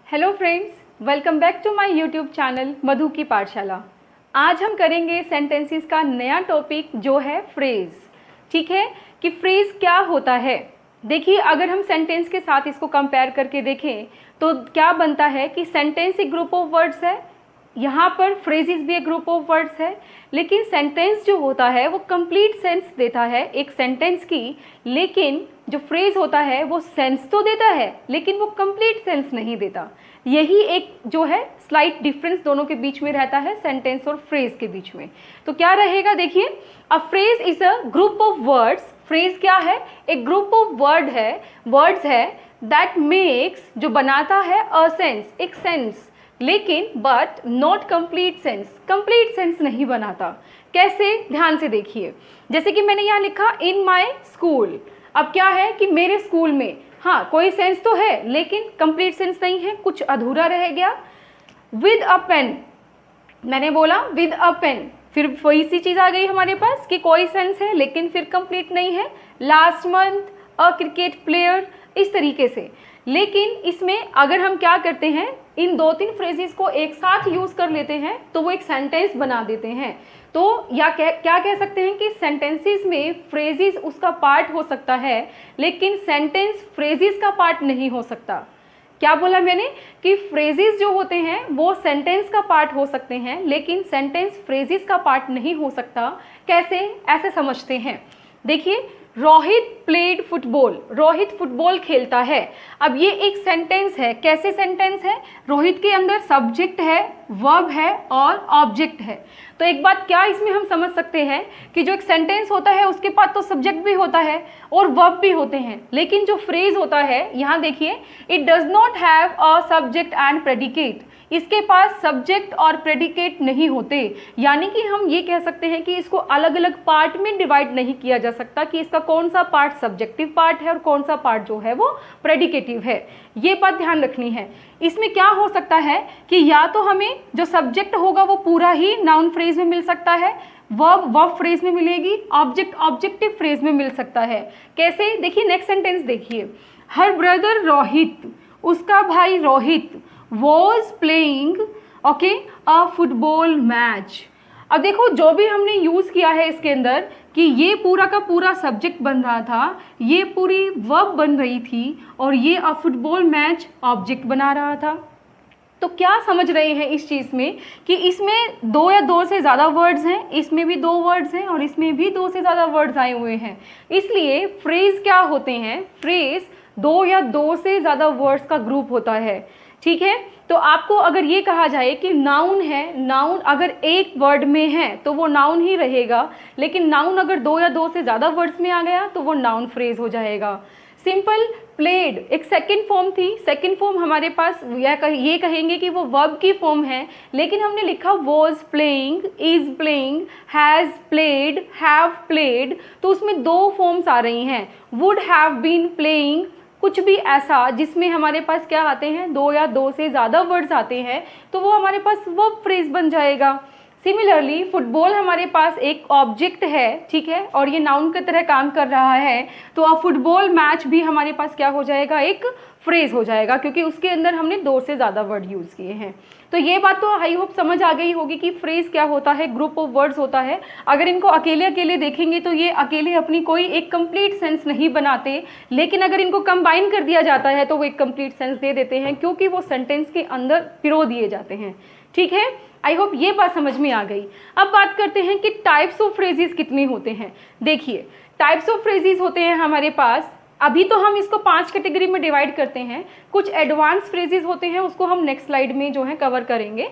Hello friends, welcome back to my YouTube channel Madhu ki Pathshala. आज हम करेंगे सेंटेंसेस का नया टॉपिक जो है फ्रेज। ठीक है कि फ्रेज क्या होता है। देखिए, अगर हम सेंटेंस के साथ इसको कंपेयर करके देखें तो क्या बनता है कि सेंटेंस एक ग्रुप ऑफ वर्ड्स है, यहाँ पर फ्रेजेस भी एक ग्रुप ऑफ वर्ड्स है, लेकिन सेंटेंस जो होता है वो कंप्लीट सेंस देता है एक सेंटेंस की, लेकिन जो फ्रेज होता है वो सेंस तो देता है लेकिन वो कंप्लीट सेंस नहीं देता। यही एक जो है स्लाइट डिफरेंस दोनों के बीच में रहता है, सेंटेंस और फ्रेज के बीच में। तो क्या रहेगा, देखिए, a phrase is a group of words. Phrase क्या है? एक ग्रुप ऑफ वर्ड्स है दैट मेक्स, जो बनाता है अ सेंस, एक सेंस, लेकिन but not complete sense, complete sense नहीं बनाता। कैसे? ध्यान से देखिए। जैसे कि मैंने यहाँ लिखा इन माई स्कूल। अब क्या है कि मेरे स्कूल में, हाँ, कोई सेंस तो है लेकिन कंप्लीट सेंस नहीं है, कुछ अधूरा रह गया। विद अ पेन, मैंने बोला विद अ पेन, फिर वही सी चीज़ आ गई हमारे पास कि कोई सेंस है लेकिन फिर कंप्लीट नहीं है। लास्ट मंथ अ क्रिकेट प्लेयर, इस तरीके से। लेकिन इसमें अगर हम क्या करते हैं, इन दो तीन फ्रेजेस को एक साथ यूज़ कर लेते हैं तो वो एक सेंटेंस बना देते हैं। तो या क्या कह सकते हैं कि सेंटेंसेस में फ्रेजेस उसका पार्ट हो सकता है लेकिन सेंटेंस फ्रेजेस का पार्ट नहीं हो सकता। क्या बोला मैंने कि फ्रेजेस जो होते हैं वो सेंटेंस का पार्ट हो सकते हैं लेकिन सेंटेंस फ्रेजेस का पार्ट नहीं हो सकता। कैसे? ऐसे समझते हैं। देखिए, Rohit played football, Rohit football खेलता है। अब ये एक सेंटेंस है। कैसे सेंटेंस है? रोहित के अंदर सब्जेक्ट है, वर्ब है और ऑब्जेक्ट है। तो एक बात क्या इसमें हम समझ सकते हैं कि जो एक सेंटेंस होता है उसके पास तो सब्जेक्ट भी होता है और वर्ब भी होते हैं, लेकिन जो फ्रेज होता है, यहाँ देखिए, it does not have a subject and predicate, इसके पास सब्जेक्ट और प्रेडिकेट नहीं होते। यानी कि हम ये कह सकते हैं कि इसको अलग अलग पार्ट में डिवाइड नहीं किया जा सकता कि इसका कौन सा पार्ट सब्जेक्टिव पार्ट है और कौन सा पार्ट जो है वो प्रेडिकेटिव है। ये बात ध्यान रखनी है। इसमें क्या हो सकता है कि या तो हमें जो सब्जेक्ट होगा वो पूरा ही नाउन फ्रेज में मिल सकता है, वर्ब फ्रेज में मिलेगी, ऑब्जेक्ट ऑब्जेक्टिव फ्रेज में मिल सकता है। कैसे? देखिए, नेक्स्ट सेंटेंस देखिए, हर ब्रदर रोहित, उसका भाई Rohit, was playing a football match। अब देखो, जो भी हमने यूज़ किया है इसके अंदर कि ये पूरा का पूरा सब्जेक्ट बन रहा था, ये पूरी वर्ब बन रही थी और ये अ फुटबॉल मैच ऑब्जेक्ट बना रहा था। तो क्या समझ रहे हैं इस चीज़ में कि इसमें दो या दो से ज़्यादा वर्ड्स हैं, इसमें भी दो वर्ड्स हैं और इसमें भी दो से ज़्यादा वर्ड्स आए हुए हैं। इसलिए फ्रेज क्या होते हैं? फ्रेज दो या दो से ज़्यादा वर्ड्स का ग्रुप होता है। ठीक है, तो आपको अगर ये कहा जाए कि नाउन है, नाउन अगर एक वर्ड में है तो वो नाउन ही रहेगा, लेकिन नाउन अगर दो या दो से ज़्यादा वर्ड्स में आ गया तो वो नाउन फ्रेज हो जाएगा। सिंपल प्लेड एक सेकंड फॉर्म थी, सेकंड फॉर्म हमारे पास ये कहेंगे कि वो वर्ब की फॉर्म है, लेकिन हमने लिखा was playing, is playing, has played, have played, तो उसमें दो फॉर्म्स आ रही हैं, वुड हैव बीन प्लेइंग। कुछ भी ऐसा जिसमें हमारे पास क्या आते हैं, दो या दो से ज़्यादा वर्ड्स आते हैं, तो वो हमारे पास वर्ब फ्रेज बन जाएगा। सिमिलरली फुटबॉल हमारे पास एक ऑब्जेक्ट है, ठीक है, और ये नाउन की तरह काम कर रहा है, तो अब फुटबॉल मैच भी हमारे पास क्या हो जाएगा, एक फ्रेज हो जाएगा, क्योंकि उसके अंदर हमने दो से ज़्यादा वर्ड यूज़ किए हैं। तो ये बात तो आई होप समझ आ गई होगी कि फ्रेज क्या होता है, ग्रुप ऑफ वर्ड्स होता है। अगर इनको अकेले अकेले देखेंगे तो ये अकेले अपनी कोई एक कंप्लीट सेंस नहीं बनाते, लेकिन अगर इनको कंबाइन कर दिया जाता है तो वो एक कंप्लीट सेंस दे देते हैं, क्योंकि वो सेंटेंस के अंदर पिरो दिए जाते हैं। ठीक है, आई होप ये बात समझ में आ गई। अब बात करते हैं कि टाइप्स ऑफ फ्रेजेस कितने होते हैं। देखिए, टाइप्स ऑफ फ्रेजेस होते हैं हमारे पास, अभी तो हम इसको 5 कैटेगरी में डिवाइड करते हैं, कुछ एडवांस फ्रेजेस होते हैं, उसको हम नेक्स्ट स्लाइड में जो है कवर करेंगे।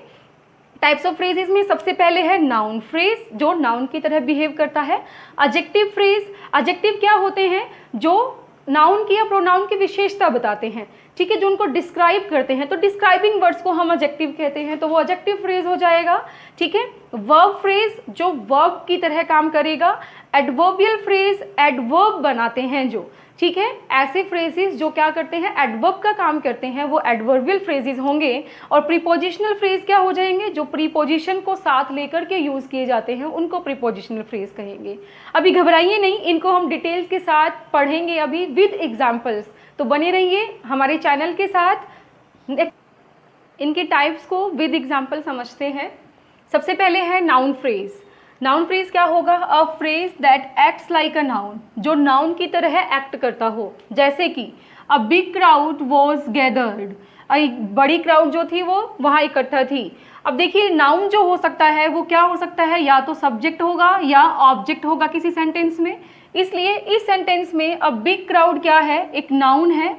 टाइप्स ऑफ फ्रेजेस में सबसे पहले है नाउन फ्रेज, जो नाउन की तरह बिहेव करता है। एडजेक्टिव फ्रेज, एडजेक्टिव क्या होते हैं, जो नाउन की या प्रोनाउन की विशेषता बताते हैं, ठीक है, जो उनको डिस्क्राइब करते हैं, तो डिस्क्राइबिंग वर्ड्स को हम एडजेक्टिव कहते हैं, तो वो एडजेक्टिव फ्रेज हो जाएगा। ठीक है, वर्ब फ्रेज जो वर्ब की तरह काम करेगा। एडवर्बियल फ्रेज एडवर्ब बनाते हैं जो, ठीक है, ऐसे फ्रेजेस जो क्या करते हैं, एडवर्ब का काम करते हैं, वो एडवर्बियल फ्रेजेस होंगे। और प्रीपोजिशनल फ्रेज क्या हो जाएंगे, जो प्रीपोजिशन को साथ लेकर के यूज़ किए जाते हैं उनको प्रीपोजिशनल फ्रेज कहेंगे। अभी घबराइए नहीं, इनको हम डिटेल्स के साथ पढ़ेंगे अभी विद एग्जाम्पल्स, तो बने रहिए हमारे चैनल के साथ। इनके टाइप्स को विद एग्जाम्पल समझते हैं। सबसे पहले है नाउन फ्रेज। नाउन फ्रेज क्या होगा? अ phrase that acts like a noun, जो नाउन की तरह एक्ट करता हो। जैसे कि a big crowd was gathered, एक बड़ी क्राउड जो थी वो वहाँ इकट्ठा थी। अब देखिए नाउन जो हो सकता है वो क्या हो सकता है, या तो सब्जेक्ट होगा या ऑब्जेक्ट होगा किसी सेंटेंस में। इसलिए इस सेंटेंस में अ बिग क्राउड क्या है, एक नाउन है,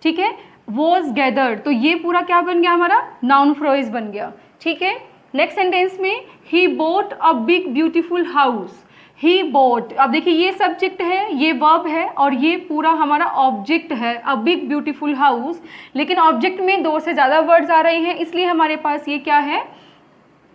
ठीक है। वॉज गैदर्ड, तो ये पूरा क्या बन गया हमारा, नाउन फ्रेज बन गया, ठीक है। नेक्स्ट सेंटेंस में he bought a big beautiful house, he bought, अब देखिए ये सब्जेक्ट है, ये वर्ब है और ये पूरा हमारा ऑब्जेक्ट है, अ बिग ब्यूटीफुल हाउस। लेकिन ऑब्जेक्ट में दो से ज़्यादा वर्ड्स आ रहे हैं, इसलिए हमारे पास ये क्या है,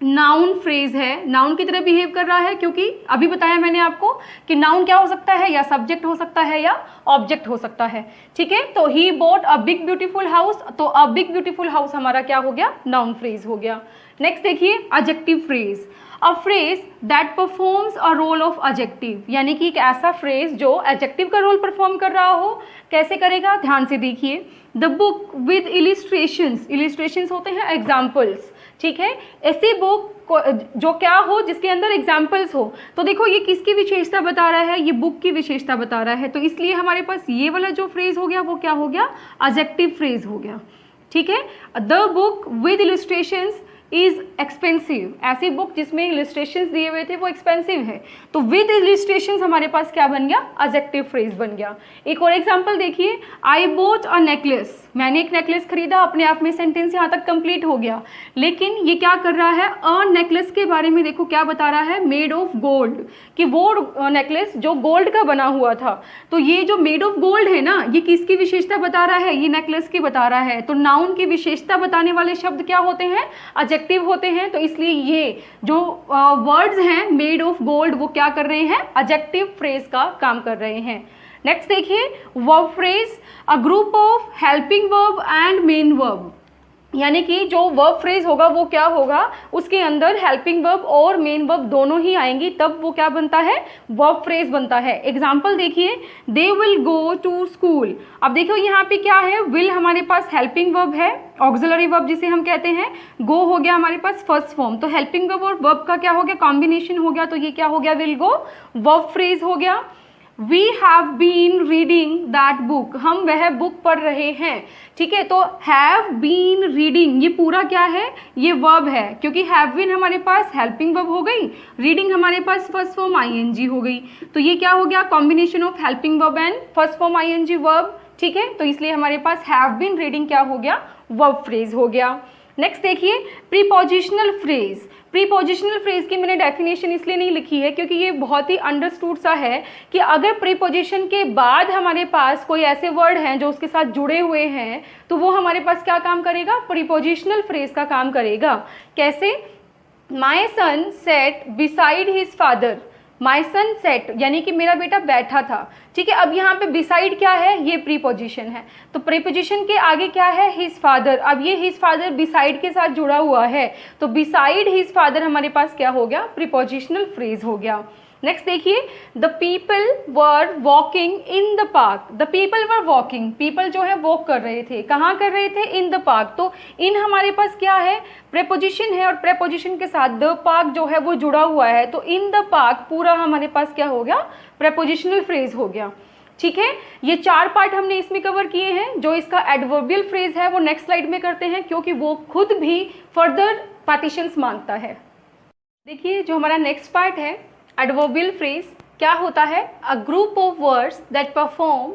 नाउन फ्रेज है, नाउन की तरह बिहेव कर रहा है। क्योंकि अभी बताया मैंने आपको कि नाउन क्या हो सकता है, या सब्जेक्ट हो सकता है या ऑब्जेक्ट हो सकता है, ठीक है। तो he bought a big beautiful house, तो अ बिग ब्यूटीफुल हाउस हमारा क्या हो गया, नाउन फ्रेज हो गया। नेक्स्ट देखिए adjective phrase, a phrase that performs a role of adjective, यानी कि एक ऐसा फ्रेज जो एडजेक्टिव का रोल परफॉर्म कर रहा हो। कैसे करेगा, ध्यान से देखिए। The book with illustrations, illustrations होते हैं एग्जाम्पल्स, ठीक है। ऐसी बुक जो क्या हो, जिसके अंदर एग्जाम्पल्स हो। तो देखो ये किसकी विशेषता बता रहा है, ये बुक की विशेषता बता रहा है, तो इसलिए हमारे पास ये वाला जो फ्रेज हो गया वो क्या हो गया, एडजेक्टिव फ्रेज हो गया, ठीक है। The book with illustrations is expensive, ऐसी बुक जिसमें इलिस्ट्रेशंस दिए हुए थे वो एक्सपेंसिव है, तो विद इलिस्ट्रेशंस हमारे पास क्या बन गया, एडजेक्टिव फ्रेज बन गया। एक और एग्जांपल देखिए, आई बोट अ नेकलेस, मैंने एक नेकलेस खरीदा, अपने आप में सेंटेंस यहाँ तक कंप्लीट हो गया। लेकिन ये क्या कर रहा है, अ नेकलेस के बारे में देखो क्या बता रहा है, मेड ऑफ गोल्ड, कि वो नेकलेस जो गोल्ड का बना हुआ था। तो ये जो मेड ऑफ गोल्ड है ना, ये किसकी विशेषता बता रहा है, ये नेकलेस की बता रहा है। तो नाउन की विशेषता बताने वाले शब्द क्या होते हैं, एडजेक्टिव होते हैं। तो इसलिए ये जो वर्ड्स हैं मेड ऑफ गोल्ड, वो क्या कर रहे हैं, एडजेक्टिव फ्रेज का काम कर रहे हैं। नेक्स्ट देखिए verb phrase, a group of helping verb and main verb, यानी कि जो वर्ब फ्रेज होगा वो क्या होगा, उसके अंदर हेल्पिंग वर्ब और मेन वर्ब दोनों ही आएंगी, तब वो क्या बनता है, वर्ब फ्रेज बनता है। एग्जाम्पल देखिए, they will go to school, अब देखो यहाँ पे क्या है, विल हमारे पास हेल्पिंग वर्ब है, ऑक्सिलरी वर्ब जिसे हम कहते हैं, गो हो गया हमारे पास फर्स्ट फॉर्म, तो हेल्पिंग वर्ब और वर्ब का क्या हो गया, कॉम्बिनेशन हो गया, तो ये क्या हो गया, विल गो वर्ब फ्रेज हो गया। We have been reading that book, हम वह बुक पढ़ रहे हैं, ठीक है। तो have been reading ये पूरा क्या है, ये वर्ब है, क्योंकि have been हमारे पास हेल्पिंग वर्ब हो गई, reading हमारे पास फर्स्ट फॉर्म ing हो गई, तो ये क्या हो गया, combination of helping verb and first form ing verb, ठीक है। तो इसलिए हमारे पास have been reading क्या हो गया, वर्ब फ्रेज हो गया। नेक्स्ट देखिए प्रीपोजिशनल फ्रेज, प्रीपोजिशनल फ्रेज की मैंने डेफिनेशन इसलिए नहीं लिखी है क्योंकि ये बहुत ही अंडरस्टूड सा है कि अगर प्रीपोजिशन के बाद हमारे पास कोई ऐसे वर्ड हैं जो उसके साथ जुड़े हुए हैं, तो वो हमारे पास क्या काम करेगा, प्रीपोजिशनल फ्रेज का काम करेगा। कैसे, my son sat beside his father, my son sat यानी कि मेरा बेटा बैठा था, ठीक है। अब यहाँ पे बिसाइड क्या है, ये प्रीपोजिशन है, तो प्रीपोजिशन के आगे क्या है, हिज फादर, अब ये हिज फादर बिसाइड के साथ जुड़ा हुआ है, तो बिसाइड हिज फादर हमारे पास क्या हो गया, प्रीपोजिशनल फ्रेज हो गया। नेक्स्ट देखिए, the people were walking in the park, the people were walking, people जो है वॉक कर रहे थे, कहाँ कर रहे थे, इन द पार्क, तो इन हमारे पास क्या है, प्रेपोजिशन है और प्रेपोजिशन के साथ द पार्क जो है वो जुड़ा हुआ है, तो इन द पार्क पूरा हमारे पास क्या हो गया, प्रेपोजिशनल फ्रेज हो गया, ठीक है। ये चार पार्ट हमने इसमें कवर किए हैं। जो इसका एडवर्बियल फ्रेज है वो नेक्स्ट स्लाइड में करते हैं क्योंकि वो खुद भी फर्दर पार्टीशंस मांगता है। देखिए जो हमारा नेक्स्ट पार्ट है एडवर्बियल फ्रेज, क्या होता है, a group of words that perform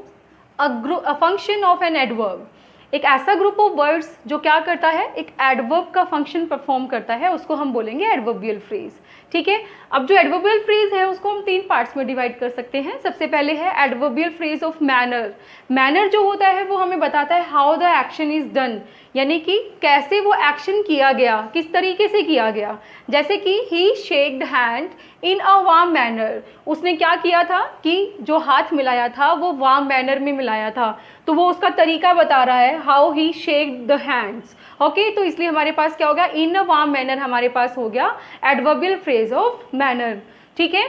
a function of an adverb, एक ऐसा ग्रुप ऑफ वर्ड्स जो क्या करता है, एक एडवर्ब का फंक्शन परफॉर्म करता है, उसको हम बोलेंगे एडवर्बियल फ्रेज, ठीक है। अब जो एडवर्बियल फ्रेज है उसको हम तीन पार्ट्स में डिवाइड कर सकते हैं। सबसे पहले है adverbial phrase of manner, manner जो होता है वो हमें बताता है how the action is done, यानी कि कैसे वो एक्शन किया गया, किस तरीके से किया गया। जैसे कि he shaked hand in a warm manner, उसने क्या किया था कि जो हाथ मिलाया था वो वार्म मैनर में मिलाया था, तो वो उसका तरीका बता रहा है, how he shaked the hands, okay. तो इसलिए हमारे पास क्या हो गया, इन अ वार्म मैनर हमारे पास हो गया एडवर्बियल फ्रेज ऑफ मैनर, ठीक है।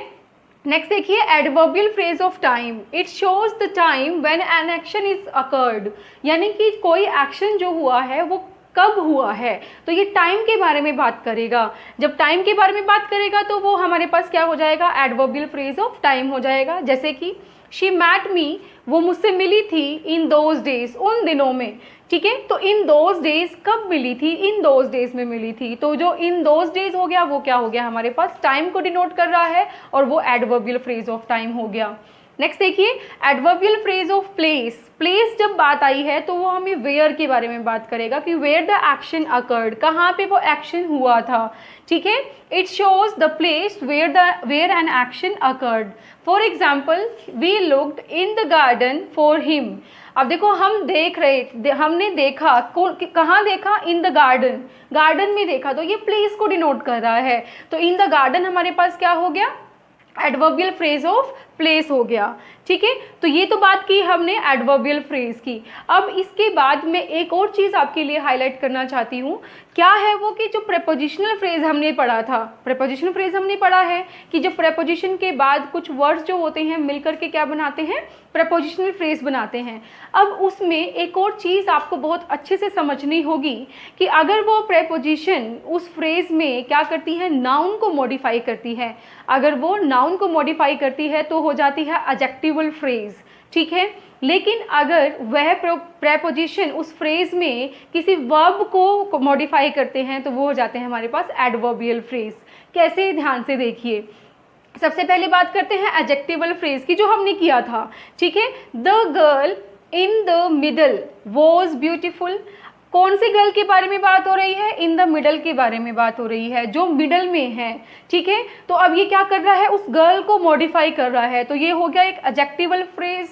नेक्स्ट देखिए adverbial phrase of time, it shows the time when an action is occurred, यानी कि कोई एक्शन जो हुआ है वो कब हुआ है, तो ये टाइम के बारे में बात करेगा। जब टाइम के बारे में बात करेगा तो वो हमारे पास क्या हो जाएगा, एडवर्बियल फ्रेज ऑफ टाइम हो जाएगा। जैसे कि शी मैट मी, वो मुझसे मिली थी, इन दोज डेज, उन दिनों में, ठीक है। तो इन दोज डेज कब मिली थी, इन दोज डेज में मिली थी। तो जो इन दोज डेज हो गया वो क्या हो गया, हमारे पास टाइम को डिनोट कर रहा है और वो एडवर्बियल फ्रेज ऑफ टाइम हो गया। नेक्स्ट देखिए, adverbial phrase of place. Place जब बात आई है तो वो हमें वेयर के बारे में बात करेगा कि वेयर द एक्शन अकर्ड, कहाँ पे वो एक्शन हुआ था, ठीक है। It shows the place where an action occurred. For example, we looked in the garden for him. अब देखो, हम देख रहे, हमने देखा, कहाँ देखा, इन द गार्डन, गार्डन में देखा, तो ये प्लेस को डिनोट कर रहा है। तो इन द गार्डन हमारे पास क्या हो गया, एडवर्बियल फ्रेज ऑफ प्लेस हो गया, ठीक है। तो ये तो बात की हमने एडवर्बियल फ्रेज की। अब इसके बाद मैं एक और चीज़ आपके लिए हाईलाइट करना चाहती हूँ, क्या है वो, कि जो प्रेपोजिशनल फ्रेज हमने पढ़ा था, प्रेपोजिशनल फ्रेज हमने पढ़ा है कि जो प्रेपोजिशन के बाद कुछ वर्ड्स जो होते हैं मिलकर के क्या बनाते हैं, प्रेपोजिशनल फ्रेज बनाते हैं। अब उसमें एक और चीज़ आपको बहुत अच्छे से समझनी होगी कि अगर वो प्रेपोजिशन उस फ्रेज में क्या करती है, नाउन को मॉडिफाई करती है। अगर वो नाउन को मॉडिफाई करती है तो हो जाती है एडजेक्टिवल फ्रेज, ठीक है। लेकिन अगर वह प्रेपोजिशन उस फ्रेज में किसी वर्ब को मॉडिफाई करते हैं तो वो हो जाते हैं हमारे पास एडवर्बियल फ्रेज। कैसे, ध्यान से देखिए। सबसे पहले बात करते हैं एडजेक्टिवल फ्रेज की, जो हमने किया था, ठीक है। The girl in the middle was beautiful. कौन सी गर्ल के बारे में बात हो रही है, इन द मिडल के बारे में बात हो रही है, जो मिडल में है, ठीक है। तो अब ये क्या कर रहा है, उस गर्ल को मॉडिफाई कर रहा है, तो ये हो गया एक एडजेक्टिवल फ्रेज।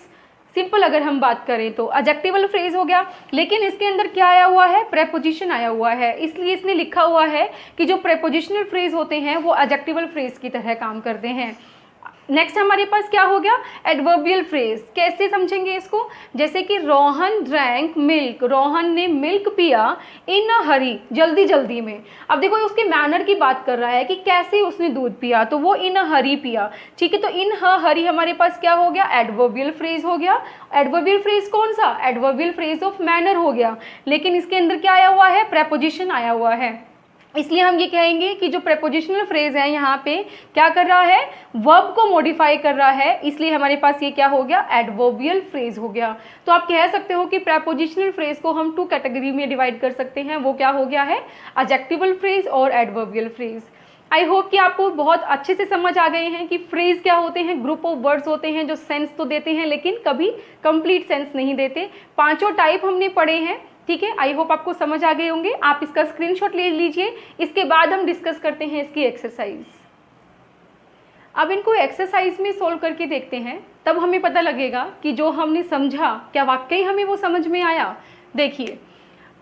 सिंपल अगर हम बात करें तो एडजेक्टिवल फ्रेज हो गया। लेकिन इसके अंदर क्या आया हुआ है, प्रेपोजिशन आया हुआ है, इसलिए इसने लिखा हुआ है कि जो प्रेपोजिशनल फ्रेज होते हैं वो एडजेक्टिवल फ्रेज की तरह काम करते हैं। नेक्स्ट हमारे पास क्या हो गया, एडवर्बियल फ्रेज। कैसे समझेंगे इसको, जैसे कि रोहन ड्रैंक मिल्क, रोहन ने मिल्क पिया इन अ हरी, जल्दी जल्दी में। अब देखो उसके मैनर की बात कर रहा है कि कैसे उसने दूध पिया, तो वो इन अ हरी पिया, ठीक है। तो इन हरी हमारे पास क्या हो गया, एडवर्बियल फ्रेज हो गया। एडवर्बियल फ्रेज कौन सा, एडवर्बियल फ्रेज ऑफ मैनर हो गया। लेकिन इसके अंदर क्या आया हुआ है, प्रेपोजिशन आया हुआ है, इसलिए हम ये कहेंगे कि जो प्रेपोजिशनल फ्रेज है यहाँ पे क्या कर रहा है, वर्ब को मॉडिफाई कर रहा है, इसलिए हमारे पास ये क्या हो गया, एडवर्बियल फ्रेज हो गया। तो आप कह सकते हो कि प्रेपोजिशनल फ्रेज को हम 2 कैटेगरी में डिवाइड कर सकते हैं, वो क्या हो गया है, एडजेक्टिवल फ्रेज और एडवर्बियल फ्रेज। आई होप कि आपको बहुत अच्छे से समझ आ गए हैं कि फ्रेज क्या होते हैं, ग्रुप ऑफ वर्ड्स होते हैं जो सेंस तो देते हैं लेकिन कभी कंप्लीट सेंस नहीं देते। 5 टाइप हमने पढ़े हैं, ठीक है। आई होप आपको समझ आ गए होंगे। आप इसका स्क्रीनशॉट ले लीजिए, इसके बाद हम डिस्कस करते हैं इसकी एक्सरसाइज। अब इनको एक्सरसाइज में सोल्व करके देखते हैं, तब हमें पता लगेगा कि जो हमने समझा क्या वाकई हमें वो समझ में आया। देखिए,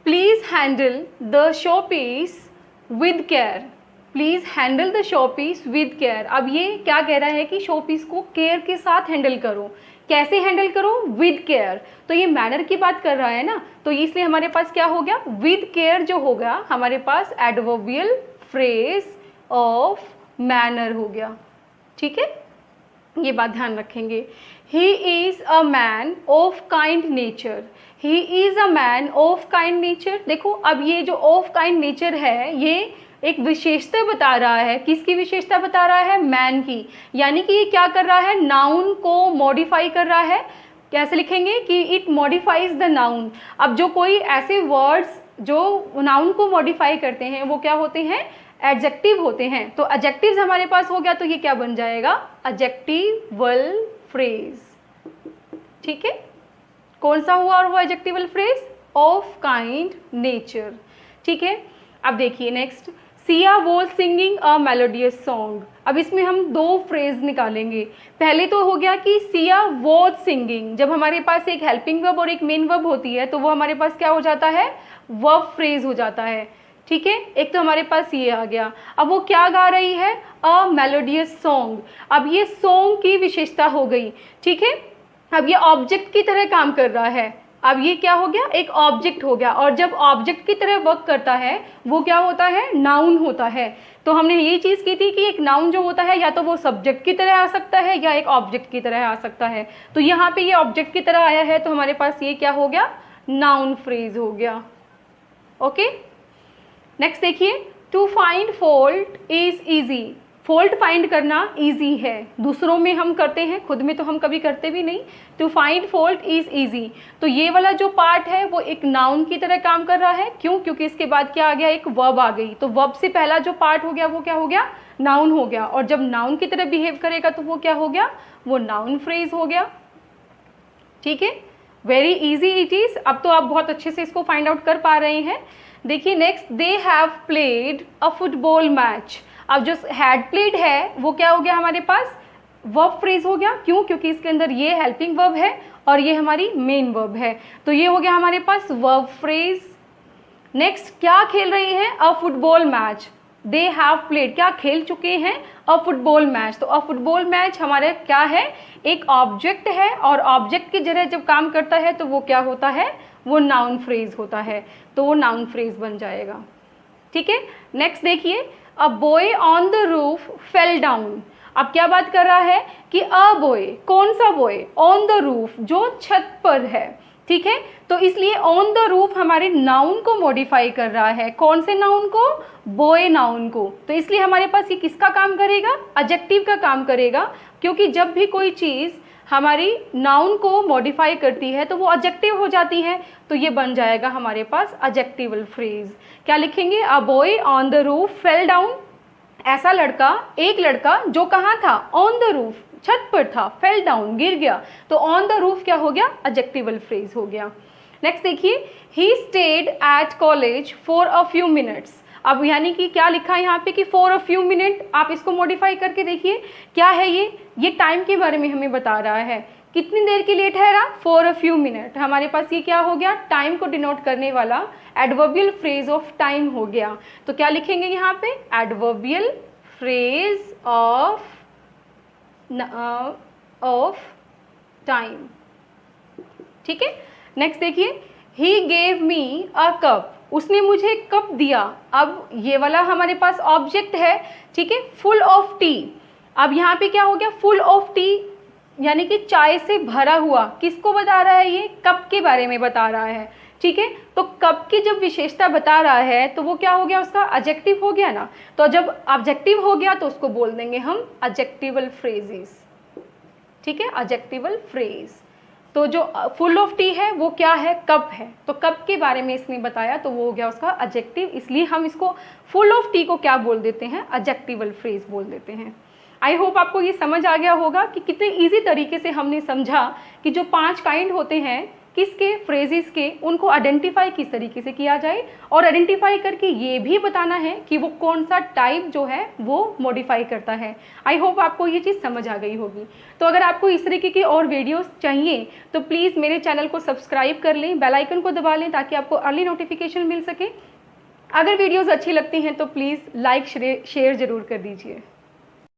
please handle the show peace with care, please handle the show peace with care. अब ये क्या कह रहा है कि शो पीस को केयर के साथ हैंडल करो। कैसे हैंडल करो, विद केयर। तो ये मैनर की बात कर रहा है ना, तो इसलिए हमारे पास क्या हो गया, विद केयर जो होगा हमारे पास एडवर्बियल फ्रेज ऑफ मैनर हो गया, ठीक है। ये बात ध्यान रखेंगे। He is a man of kind nature, he is a man of kind nature. देखो अब ये जो ऑफ काइंड नेचर है ये एक विशेषता बता रहा है, किसकी विशेषता बता रहा है, मैन की। यानी कि ये क्या कर रहा है, नाउन को मॉडिफाई कर रहा है। कैसे लिखेंगे कि इट मॉडिफाइज द नाउन। अब जो कोई ऐसे वर्ड्स जो नाउन को मॉडिफाई करते हैं वो क्या होते हैं, एडजेक्टिव होते हैं। तो एडजेक्टिव्स हमारे पास हो गया, तो ये क्या बन जाएगा, एडजेक्टिवल फ्रेज, ठीक है। कौन सा हुआ और वो adjectival phrase, of kind nature, ठीक है। अब देखिए next, Siya was singing a melodious song. अब इसमें हम 2 फ्रेज निकालेंगे। पहले तो हो गया कि सिया वॉज सिंगिंग, जब हमारे पास एक हेल्पिंग वर्ब और एक मेन वर्ब होती है तो वो हमारे पास क्या हो जाता है, वर्ब फ्रेज हो जाता है, ठीक है। एक तो हमारे पास ये आ गया। अब वो क्या गा रही है, अ मेलोडियस सॉन्ग। अब ये सॉन्ग की विशेषता हो गई, ठीक है। अब ये ऑब्जेक्ट की तरह काम कर रहा है। अब ये क्या हो गया, एक ऑब्जेक्ट हो गया, और जब ऑब्जेक्ट की तरह वर्क करता है वो क्या होता है, नाउन होता है। तो हमने ये चीज़ की थी कि एक नाउन जो होता है या तो वो सब्जेक्ट की तरह आ सकता है या एक ऑब्जेक्ट की तरह आ सकता है। तो यहाँ पे ये ऑब्जेक्ट की तरह आया है तो हमारे पास ये क्या हो गया, नाउन फ्रेज हो गया, ओके, नेक्स्ट देखिए, to find fault is easy. Fault find करना ईजी है, दूसरों में हम करते हैं, खुद में तो हम कभी करते भी नहीं। To find fault is easy, तो ये वाला जो पार्ट है वो एक नाउन की तरह काम कर रहा है। क्यों? क्योंकि इसके बाद क्या आ गया, एक वर्ब आ गई, तो वर्ब से पहला जो पार्ट हो गया वो क्या हो गया, नाउन हो गया, और जब नाउन की तरह बिहेव करेगा तो वो क्या हो गया, वो नाउन फ्रेज हो गया। ठीक है, वेरी इजी इट इज। अब तो आप बहुत अच्छे से इसको फाइंड आउट कर पा रहे हैं। देखिए next, they have played a football match. अब जो हैड प्लेड है वो क्या हो गया हमारे पास, वर्ब फ्रेज हो गया। क्यों? क्योंकि इसके अंदर ये हेल्पिंग वर्ब है और ये हमारी मेन वर्ब है, तो ये हो गया हमारे पास वर्ब फ्रेज। नेक्स्ट, क्या खेल रहे हैं, अ football match. They have played, क्या खेल चुके हैं, अ फुटबॉल मैच। तो अ फुटबॉल मैच हमारे क्या है, एक ऑब्जेक्ट है, और ऑब्जेक्ट की जगह जब काम करता है तो वो क्या होता है, वो नाउन फ्रेज होता है, तो वो नाउन फ्रेज बन जाएगा। ठीक है, नेक्स्ट देखिए, a boy on the roof fell down. अब क्या बात कर रहा है कि अ बॉय, कौन सा बॉय, ऑन द रूफ, जो छत पर है। ठीक है, तो इसलिए ऑन द रूफ हमारे नाउन को मॉडिफाई कर रहा है। कौन से नाउन को, बॉय नाउन को, तो इसलिए हमारे पास ये किसका काम करेगा, एडजेक्टिव का काम करेगा। क्योंकि जब भी कोई चीज़ हमारी नाउन को मॉडिफाई करती है तो वो एडजेक्टिव हो जाती है, तो ये बन जाएगा हमारे पास एडजेक्टिवल फ्रेज। क्या लिखेंगे, a boy on the roof fell down. ऐसा लड़का, एक लड़का जो कहाँ था, ऑन द रूफ, छत पर था, फेल डाउन, गिर गया, तो ऑन द रूफ क्या हो गया, एडजेक्टिवल फ्रेज हो गया। नेक्स्ट देखिए, he stayed at college for a few minutes. अब यानी कि क्या लिखा है यहाँ पे कि फॉर अ फ्यू मिनट, आप इसको मॉडिफाई करके देखिए क्या है ये टाइम के बारे में हमें बता रहा है। कितनी देर के लिए ठहरा, फॉर अ फ्यू मिनट, हमारे पास ये क्या हो गया, टाइम को डिनोट करने वाला एडवर्बियल फ्रेज ऑफ टाइम हो गया। तो क्या लिखेंगे यहाँ पे, एडवर्बियल फ्रेज ऑफ टाइम। ठीक है, नेक्स्ट देखिए, he gave me a cup. उसने मुझे कप दिया। अब ये वाला हमारे पास ऑब्जेक्ट है, ठीक है, फुल ऑफ टी। अब यहाँ पे क्या हो गया, फुल ऑफ टी यानी कि चाय से भरा हुआ। किसको बता रहा है, ये कप के बारे में बता रहा है। ठीक है, तो कप की जब विशेषता बता रहा है तो वो क्या हो गया, उसका एडजेक्टिव हो गया ना। तो जब एडजेक्टिव हो गया तो उसको बोल देंगे हम एडजेक्टिवल फ्रेजेस। ठीक है, एडजेक्टिवल फ्रेज। तो जो फुल ऑफ टी है वो क्या है, कप है, तो कप के बारे में इसने बताया तो वो हो गया उसका एडजेक्टिव, इसलिए हम इसको फुल ऑफ टी को क्या बोल देते हैं, एडजेक्टिवल फ्रेज बोल देते हैं। आई होप आपको ये समझ आ गया होगा कि कितने इजी तरीके से हमने समझा कि जो 5 काइंड होते हैं किसके, फ्रेजेस के, उनको आइडेंटिफाई किस तरीके से किया जाए, और आइडेंटिफाई करके ये भी बताना है कि वो कौन सा टाइप जो है वो मॉडिफाई करता है। आई होप आपको ये चीज़ समझ आ गई होगी। तो अगर आपको इस तरीके के और वीडियोस चाहिए तो प्लीज़ मेरे चैनल को सब्सक्राइब कर लें, बेल आइकन को दबा लें ताकि आपको अर्ली नोटिफिकेशन मिल सके। अगर वीडियोज़ अच्छी लगती हैं तो प्लीज़ लाइक शेयर ज़रूर कर दीजिए।